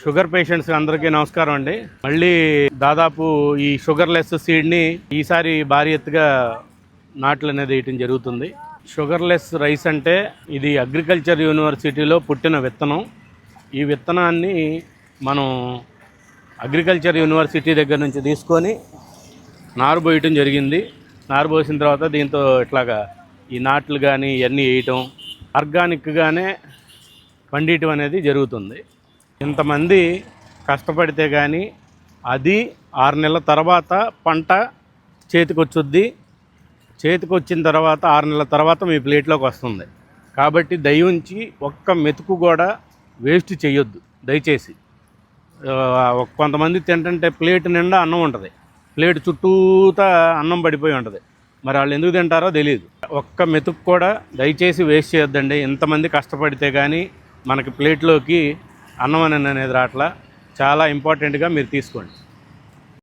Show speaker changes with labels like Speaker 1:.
Speaker 1: Sugar patients అందరికీ నమస్కారం అండి. మళ్ళీ దాదాపు ఈ షుగర్లెస్ సీడ్ని ఈసారి భారీ ఎత్తుగా నాట్లు అనేది వేయటం జరుగుతుంది. షుగర్లెస్ రైస్ అంటే ఇది అగ్రికల్చర్ యూనివర్సిటీలో పుట్టిన విత్తనం. ఈ విత్తనాన్ని మనం అగ్రికల్చర్ యూనివర్సిటీ దగ్గర నుంచి తీసుకొని నారు పోయటం జరిగింది. నారు పోసిన తర్వాత దీంతో ఇట్లాగా ఈ నాట్లు కానీ ఇవన్నీ వేయటం ఆర్గానిక్గానే పండియటం అనేది జరుగుతుంది. ఇంతమంది కష్టపడితే కానీ అది 6 నెలల తర్వాత పంట చేతికొచ్చుద్ది. చేతికొచ్చిన తర్వాత 6 నెలల తర్వాత మీ ప్లేట్లోకి వస్తుంది. కాబట్టి దయవుంచి ఒక్క మెతుకు కూడా వేస్ట్ చేయొద్దు దయచేసి. కొంతమంది తింటుంటే ప్లేట్ నిండా అన్నం ఉంటుంది, ప్లేట్ చుట్టూతా అన్నం పడిపోయి ఉంటుంది. మరి వాళ్ళు ఎందుకు తింటారో తెలియదు. ఒక్క మెతుకు కూడా దయచేసి వేస్ట్ చేయొద్దండి. ఇంతమంది కష్టపడితే కానీ మనకి ప్లేట్లోకి అన్నం అనేది రావట్లా. చాలా ఇంపార్టెంట్గా మీరు తీసుకోండి.